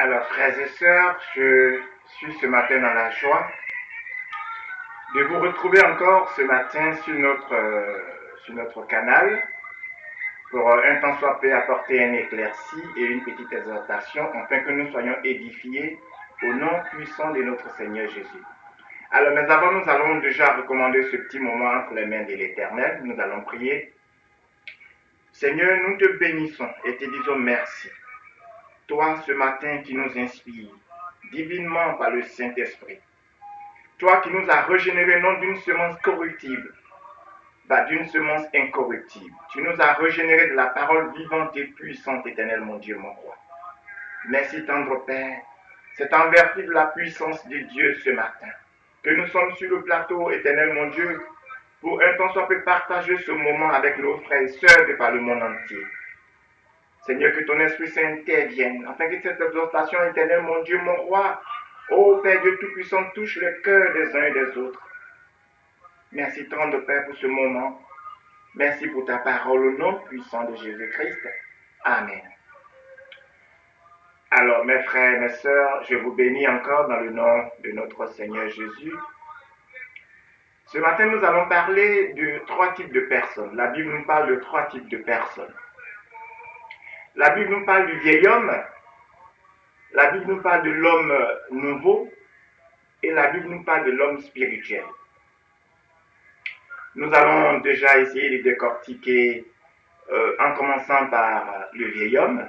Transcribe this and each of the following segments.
Alors, frères et sœurs, je suis ce matin dans la joie de vous retrouver encore ce matin sur notre canal pour un temps soit peu apporter un éclairci et une petite exhortation afin que nous soyons édifiés au nom puissant de notre Seigneur Jésus. Alors, mais avant, nous allons déjà recommander ce petit moment entre les mains de l'Éternel. Nous allons prier. Seigneur, nous te bénissons et te disons merci. Toi, ce matin, qui nous inspires divinement par le Saint-Esprit. Toi qui nous as régénérés non d'une semence corruptible, mais d'une semence incorruptible. Tu nous as régénérés de la parole vivante et puissante, éternel, mon Dieu, mon roi. Merci, tendre Père. C'est en vertu de la puissance de Dieu ce matin que nous sommes sur le plateau, éternel, mon Dieu, pour un temps soit peut partager ce moment avec nos frères et sœurs de par le monde entier. Seigneur, que ton Esprit Saint intervienne, afin que cette exhortation, éternelle, mon Dieu, mon roi, ô Père Dieu Tout-Puissant, touche le cœur des uns et des autres. Merci, tendre Père, pour ce moment. Merci pour ta parole au nom puissant de Jésus-Christ. Amen. Alors, mes frères, mes sœurs, je vous bénis encore dans le nom de notre Seigneur Jésus. Ce matin, nous allons parler de 3 types de personnes. La Bible nous parle de 3 types de personnes. La Bible nous parle du vieil homme, la Bible nous parle de l'homme nouveau et la Bible nous parle de l'homme spirituel. Nous allons déjà essayer de décortiquer en commençant par le vieil homme.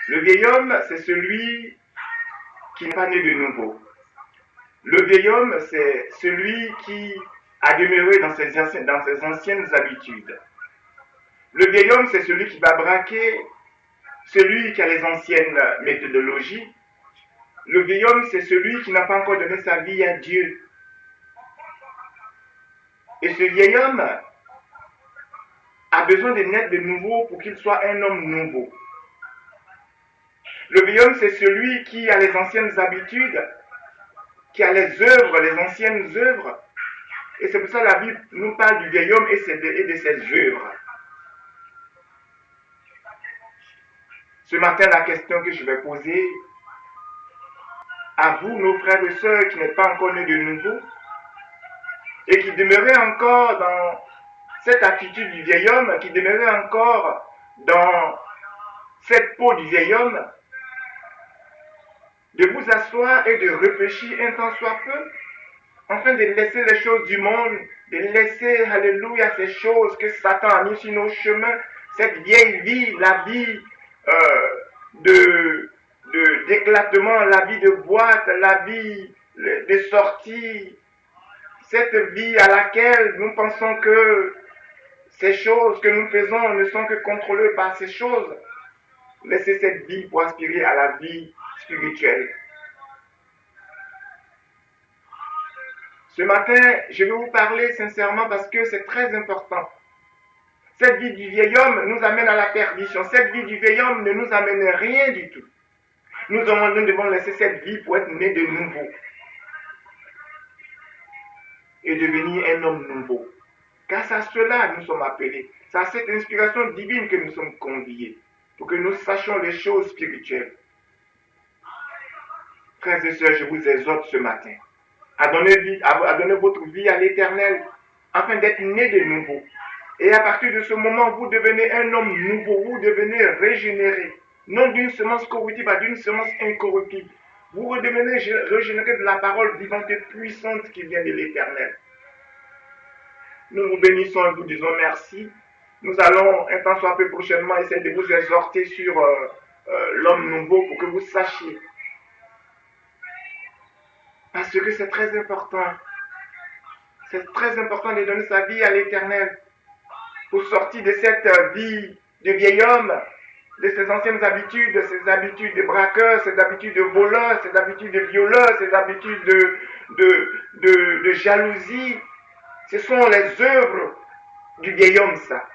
Le vieil homme, c'est celui qui n'est pas né de nouveau. Le vieil homme, c'est celui qui a demeuré dans ses anciennes habitudes. Le vieil homme, c'est celui qui va braquer, celui qui a les anciennes méthodologies. Le vieil homme, c'est celui qui n'a pas encore donné sa vie à Dieu. Et ce vieil homme a besoin de naître de nouveau pour qu'il soit un homme nouveau. Le vieil homme, c'est celui qui a les anciennes habitudes, qui a les œuvres, les anciennes œuvres. Et c'est pour ça que la Bible nous parle du vieil homme et de ses œuvres. Ce matin, la question que je vais poser à vous, nos frères et sœurs qui n'êtes pas encore nés de nouveau et qui demeurez encore dans cette attitude du vieil homme, qui demeurez encore dans cette peau du vieil homme, de vous asseoir et de réfléchir un temps soit peu, afin de laisser les choses du monde, de laisser, alléluia, ces choses que Satan a mis sur nos chemins, cette vieille vie, la vie d'éclatement, la vie de boîte, la vie de sortie, cette vie à laquelle nous pensons que ces choses que nous faisons ne sont que contrôlées par ces choses. Laissez cette vie pour aspirer à la vie spirituelle. Ce matin, je vais vous parler sincèrement parce que c'est très important. Cette vie du vieil homme nous amène à la perdition. Cette vie du vieil homme ne nous amène rien du tout. Nous devons laisser cette vie pour être nés de nouveau. Et devenir un homme nouveau. Car c'est à cela que nous sommes appelés. C'est à cette inspiration divine que nous sommes conviés. Pour que nous sachions les choses spirituelles. Frères et sœurs, je vous exhorte ce matin à donner votre vie à l'Éternel afin d'être nés de nouveau. Et à partir de ce moment, vous devenez un homme nouveau, vous devenez régénéré. Non d'une semence corruptible, mais d'une semence incorruptible. Vous redevenez régénéré de la parole vivante et puissante qui vient de l'Éternel. Nous vous bénissons et vous disons merci. Nous allons, un temps soit peu prochainement, essayer de vous exhorter sur l'homme nouveau pour que vous sachiez. Parce que c'est très important. C'est très important de donner sa vie à l'Éternel pour sortir de cette vie de vieil homme, de ses anciennes habitudes, de ses habitudes de braqueur, ses habitudes de voleur, ses habitudes de violeur, ses habitudes de jalousie. Ce sont les œuvres du vieil homme, ça.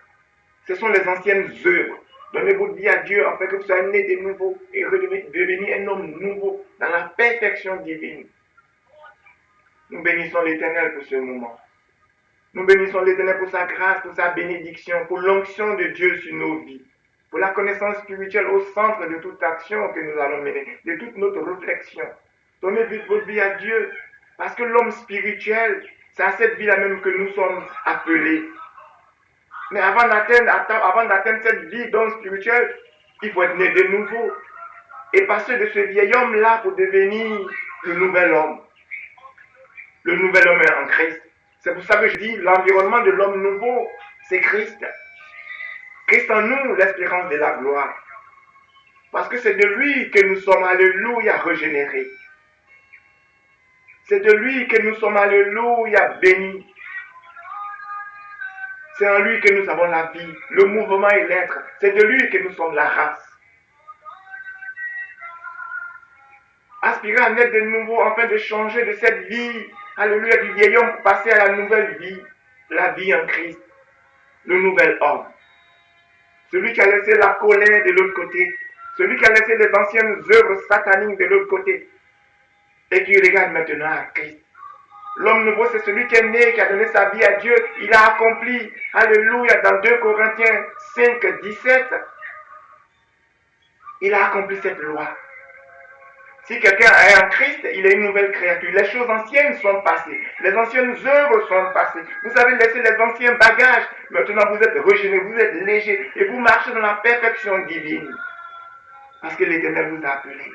Ce sont les anciennes œuvres. Donnez votre vie à Dieu afin que vous soyez nés de nouveau et devenir un homme nouveau dans la perfection divine. Nous bénissons l'Éternel pour ce moment. Nous bénissons l'Éternel pour sa grâce, pour sa bénédiction, pour l'onction de Dieu sur nos vies. pour la connaissance spirituelle au centre de toute action que nous allons mener, de toute notre réflexion. Donnez votre vie à Dieu, parce que l'homme spirituel, c'est à cette vie-là même que nous sommes appelés. Mais avant d'atteindre cette vie d'homme spirituel, il faut être né de nouveau. Et passer de ce vieil homme-là pour devenir le nouvel homme. Le nouvel homme est en Christ. C'est pour ça que je dis, l'environnement de l'homme nouveau, c'est Christ. Christ en nous, l'espérance de la gloire. Parce que c'est de lui que nous sommes, alléluia, régénérés. C'est de lui que nous sommes, alléluia, bénis. C'est en lui que nous avons la vie, le mouvement et l'être. C'est de lui que nous sommes la race. Aspirer à naître de nouveau, afin de changer de cette vie, alléluia, du vieil homme pour passer à la nouvelle vie, la vie en Christ, le nouvel homme. Celui qui a laissé la colère de l'autre côté, celui qui a laissé les anciennes œuvres sataniques de l'autre côté, et qui regarde maintenant à Christ. L'homme nouveau, c'est celui qui est né, qui a donné sa vie à Dieu. Il a accompli, alléluia, dans 2 Corinthiens 5, 17, il a accompli cette loi. Si quelqu'un est en Christ, il est une nouvelle créature. Les choses anciennes sont passées. Les anciennes œuvres sont passées. Vous avez laissé les anciens bagages. Maintenant, vous êtes régénérés, vous êtes légers. Et vous marchez dans la perfection divine. Parce que l'Éternel vous a appelé.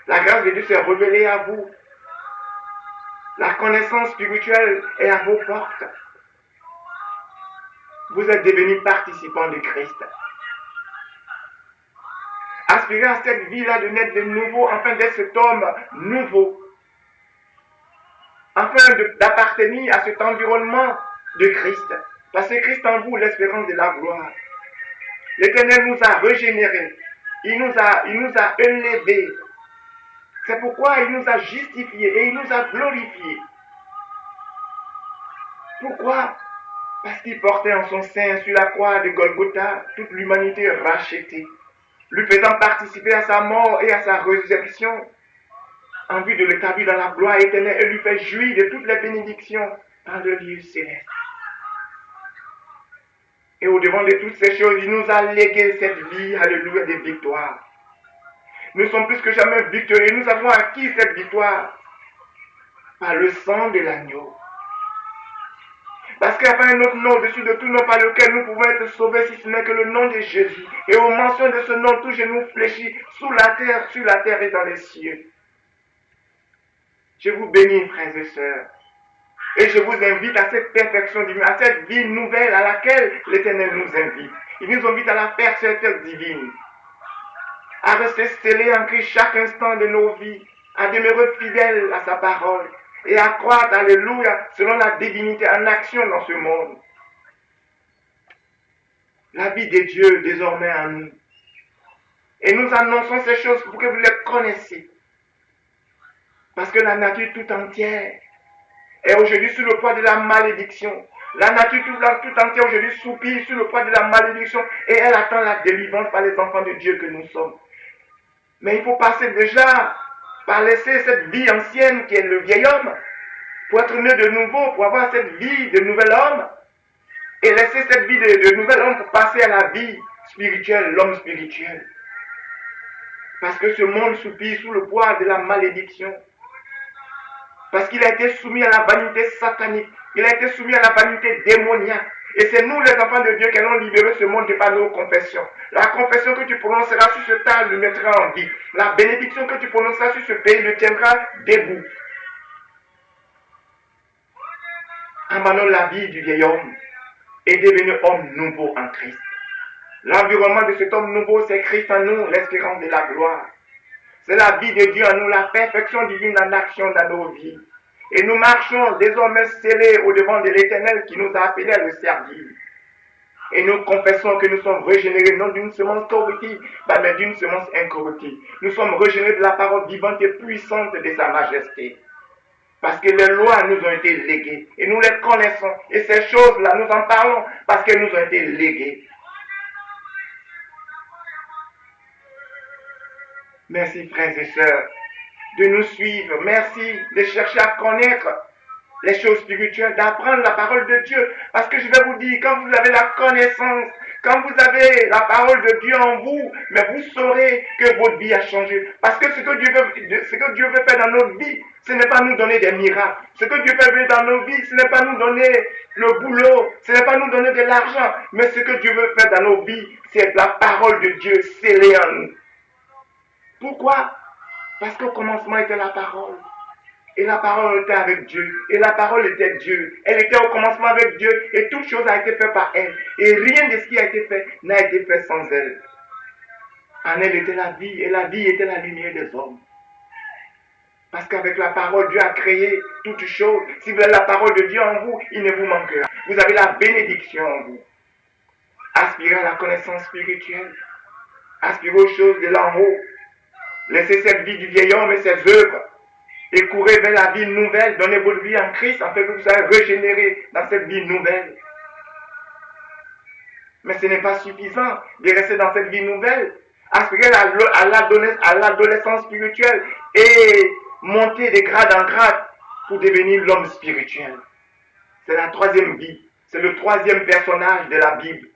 La grâce de Dieu s'est révélée à vous. La connaissance spirituelle est à vos portes. Vous êtes devenus participants de Christ. Aspirez à cette vie-là de naître de nouveau, afin d'être cet homme nouveau. Afin d'appartenir à cet environnement de Christ. Parce que Christ en vous, l'espérance de la gloire. L'Éternel nous a régénérés. Il nous a élevés. C'est pourquoi il nous a justifiés et il nous a glorifiés. Pourquoi? Parce qu'il portait en son sein sur la croix de Golgotha toute l'humanité rachetée, lui faisant participer à sa mort et à sa résurrection, en vue de l'établir dans la gloire éternelle et lui fait jouir de toutes les bénédictions dans le lieu céleste. Et au-devant de toutes ces choses, il nous a légué cette vie, alléluia, de victoire. Nous sommes plus que jamais victorieux. Nous avons acquis cette victoire par le sang de l'agneau. Parce qu'il n'y a pas un autre nom au-dessus de tout nom par lequel nous pouvons être sauvés, si ce n'est que le nom de Jésus. Et aux mentions de ce nom, tout genou fléchit sous la terre, sur la terre et dans les cieux. Je vous bénis, frères et sœurs. Et je vous invite à cette perfection divine, à cette vie nouvelle à laquelle l'Éternel nous invite. Il nous invite à la perfection divine, à rester scellés en Christ chaque instant de nos vies, à demeurer fidèles à sa parole et à croître, alléluia, selon la divinité en action dans ce monde. La vie de Dieu désormais en nous. Et nous annonçons ces choses pour que vous les connaissiez. Parce que la nature tout entière est aujourd'hui sous le poids de la malédiction. La nature tout entière aujourd'hui soupire sous le poids de la malédiction et elle attend la délivrance par les enfants de Dieu que nous sommes. Mais il faut passer déjà par laisser cette vie ancienne qui est le vieil homme pour être né de nouveau, pour avoir cette vie de nouvel homme et laisser cette vie de nouvel homme pour passer à la vie spirituelle, l'homme spirituel. Parce que ce monde soupire sous le poids de la malédiction. Parce qu'il a été soumis à la vanité satanique. Il a été soumis à la vanité démoniaque. Et c'est nous, les enfants de Dieu, qui allons libérer ce monde par nos confessions. La confession que tu prononceras sur ce tas le mettra en vie. La bénédiction que tu prononceras sur ce pays le tiendra debout. Abandonne la vie du vieil homme et devenez homme nouveau en Christ. L'environnement de cet homme nouveau, c'est Christ en nous, l'espérance de la gloire. C'est la vie de Dieu en nous, la perfection divine en action dans nos vies. Et nous marchons désormais scellés au-devant de l'Éternel qui nous a appelés à le servir. Et nous confessons que nous sommes régénérés non d'une semence corruptible, mais d'une semence incorruptible. Nous sommes régénérés de la parole vivante et puissante de sa majesté. Parce que les lois nous ont été léguées. Et nous les connaissons. Et ces choses-là, nous en parlons parce qu'elles nous ont été léguées. Merci, frères et sœurs, de nous suivre. Merci de chercher à connaître les choses spirituelles, d'apprendre la parole de Dieu. Parce que je vais vous dire, quand vous avez la connaissance, Quand vous avez la parole de Dieu en vous, mais vous saurez que votre vie a changé. Parce que ce que Dieu veut faire dans notre vie, ce n'est pas nous donner des miracles. Ce que Dieu veut faire dans nos vies, ce n'est pas nous donner le boulot, ce n'est pas nous donner de l'argent. Mais ce que Dieu veut faire dans nos vies, c'est la parole de Dieu scellée en nous. Pourquoi? Parce qu'au commencement était la parole. Et la parole était avec Dieu. Et la parole était Dieu. Elle était au commencement avec Dieu. Et toute chose a été faite par elle. Et rien de ce qui a été fait n'a été fait sans elle. En elle était la vie. Et la vie était la lumière des hommes. Parce qu'avec la parole, Dieu a créé toutes choses. Si vous avez la parole de Dieu en vous, il ne vous manquera. Vous avez la bénédiction en vous. Aspirez à la connaissance spirituelle. Aspirez aux choses de l'en haut. Laissez cette vie du vieil homme et ses œuvres. Et courez vers la vie nouvelle, donnez votre vie en Christ afin que vous soyez régénérés dans cette vie nouvelle. Mais ce n'est pas suffisant de rester dans cette vie nouvelle. Aspirer à l'adolescence spirituelle et monter de grade en grade pour devenir l'homme spirituel. C'est la troisième vie. C'est le troisième personnage de la Bible.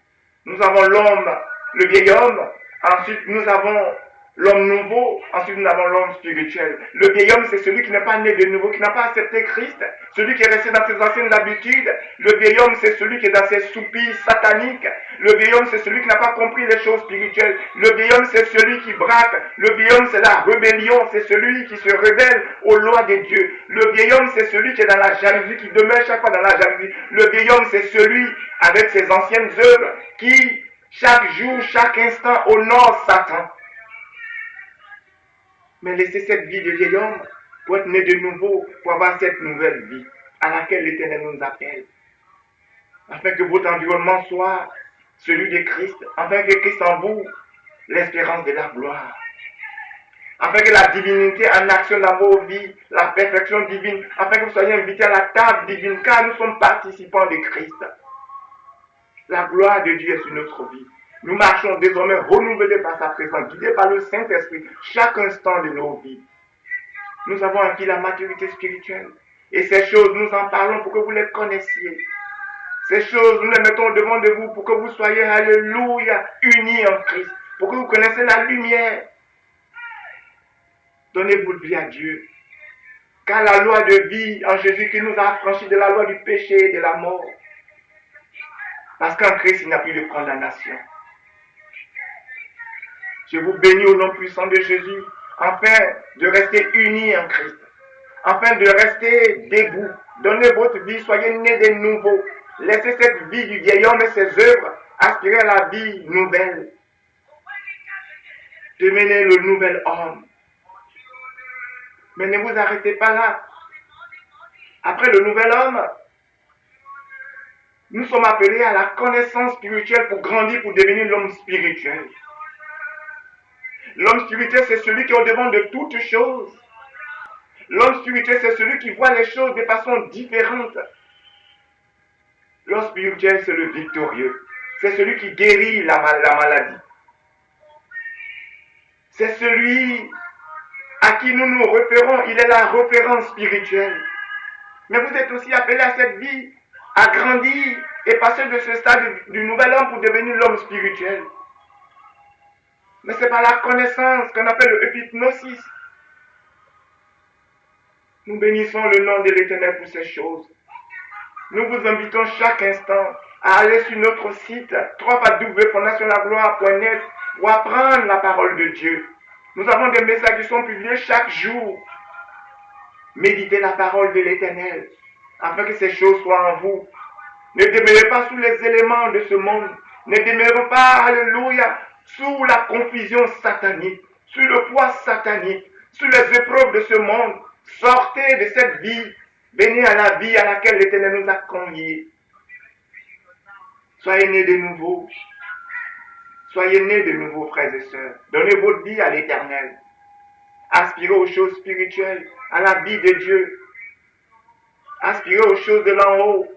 Nous avons l'homme, le vieil homme. Ensuite, nous avons l'homme nouveau, ensuite nous avons l'homme spirituel. Le vieil homme, c'est celui qui n'est pas né de nouveau, qui n'a pas accepté Christ, celui qui est resté dans ses anciennes habitudes. Le vieil homme, c'est celui qui est dans ses soupirs sataniques. Le vieil homme, c'est celui qui n'a pas compris les choses spirituelles. Le vieil homme, c'est celui qui braque. Le vieil homme, c'est la rébellion, c'est celui qui se rebelle aux lois de Dieu. Le vieil homme, c'est celui qui est dans la jalousie, qui demeure chaque fois dans la jalousie. Le vieil homme, c'est celui avec ses anciennes œuvres qui, chaque jour, chaque instant, honore Satan. Mais laissez cette vie de vieil homme pour être né de nouveau, pour avoir cette nouvelle vie à laquelle l'Éternel nous appelle. Afin que votre environnement soit celui de Christ, afin que Christ en vous, l'espérance de la gloire. Afin que la divinité en action dans vos vies, la perfection divine, afin que vous soyez invités à la table divine, car nous sommes participants de Christ. La gloire de Dieu est sur notre vie. Nous marchons désormais renouvelés par sa présence, guidés par le Saint-Esprit, chaque instant de nos vies. Nous avons acquis la maturité spirituelle. Et ces choses, nous en parlons pour que vous les connaissiez. Ces choses, nous les mettons devant de vous pour que vous soyez, alléluia, unis en Christ. Pour que vous connaissiez la lumière. Donnez votre vie à Dieu. Car la loi de vie en Jésus qui nous a affranchis de la loi du péché et de la mort. Parce qu'en Christ, il n'y a plus de condamnation. Je vous bénis au nom puissant de Jésus, afin de rester unis en Christ, afin de rester debout. Donnez votre vie, soyez nés de nouveau. Laissez cette vie du vieil homme et ses œuvres, aspirer à la vie nouvelle. Devenez le nouvel homme. Mais ne vous arrêtez pas là. Après le nouvel homme, nous sommes appelés à la connaissance spirituelle pour grandir, pour devenir l'homme spirituel. L'homme spirituel, c'est celui qui est au-devant de toutes choses. L'homme spirituel, c'est celui qui voit les choses de façon différente. L'homme spirituel, c'est le victorieux. C'est celui qui guérit la maladie. C'est celui à qui nous nous référons. Il est la référence spirituelle. Mais vous êtes aussi appelés à cette vie, à grandir et passer de ce stade du nouvel homme pour devenir l'homme spirituel. Mais c'est par la connaissance qu'on appelle le épignosis. Nous bénissons le nom de l'Éternel pour ces choses. Nous vous invitons chaque instant à aller sur notre site www.fondationlagloire.net pour apprendre la parole de Dieu. Nous avons des messages qui sont publiés chaque jour. Méditez la parole de l'Éternel afin que ces choses soient en vous. Ne demeurez pas sous les éléments de ce monde. Ne demeurez pas, alléluia, sous la confusion satanique, sous le poids satanique, sous les épreuves de ce monde. Sortez de cette vie, venez à la vie à laquelle l'Éternel nous a conviés. Soyez nés de nouveau. Soyez nés de nouveau, frères et sœurs. Donnez votre vie à l'Éternel. Aspirez aux choses spirituelles, à la vie de Dieu. Aspirez aux choses de l'en haut.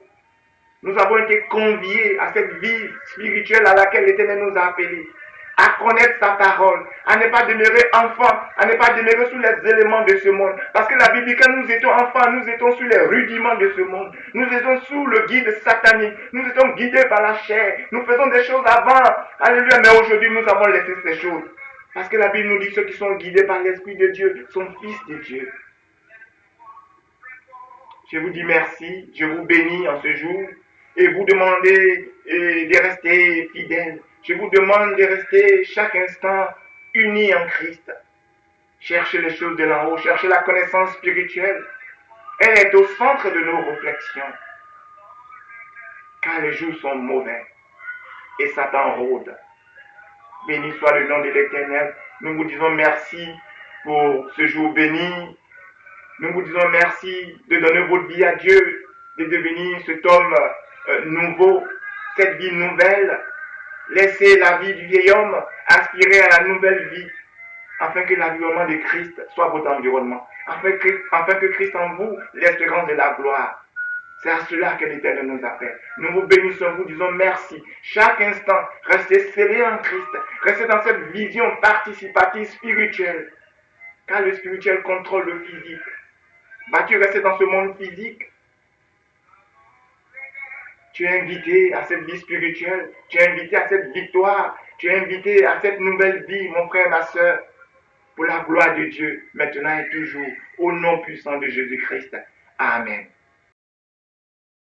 Nous avons été conviés à cette vie spirituelle à laquelle l'Éternel nous a appelés. À connaître sa parole, à ne pas demeurer enfant, à ne pas demeurer sous les éléments de ce monde. Parce que la Bible dit que quand nous étions enfants, nous étions sous les rudiments de ce monde. Nous étions sous le guide satanique. Nous étions guidés par la chair. Nous faisons des choses avant. Alléluia. Mais aujourd'hui, nous avons laissé ces choses. Parce que la Bible nous dit que ceux qui sont guidés par l'Esprit de Dieu sont fils de Dieu. Je vous dis merci, je vous bénis en ce jour et vous demandez de rester fidèles. Je vous demande de rester chaque instant unis en Christ. Cherchez les choses de l'en haut, cherchez la connaissance spirituelle. Elle est au centre de nos réflexions. Car les jours sont mauvais et Satan rôde. Béni soit le nom de l'Éternel. Nous vous disons merci pour ce jour béni. Nous vous disons merci de donner votre vie à Dieu, de devenir cet homme nouveau, cette vie nouvelle. Laissez la vie du vieil homme aspirer à la nouvelle vie, afin que l'avènement de Christ soit votre environnement, afin que Christ en vous, l'espérance de la gloire. C'est à cela que l'Éternel nous appelle. Nous vous bénissons, vous disons merci. Chaque instant, restez scellés en Christ. Restez dans cette vision participative spirituelle. Car le spirituel contrôle le physique. Vas-tu rester dans ce monde physique? Tu es invité à cette vie spirituelle. Tu es invité à cette victoire. Tu es invité à cette nouvelle vie, mon frère, ma soeur. Pour la gloire de Dieu, maintenant et toujours. Au nom puissant de Jésus-Christ. Amen.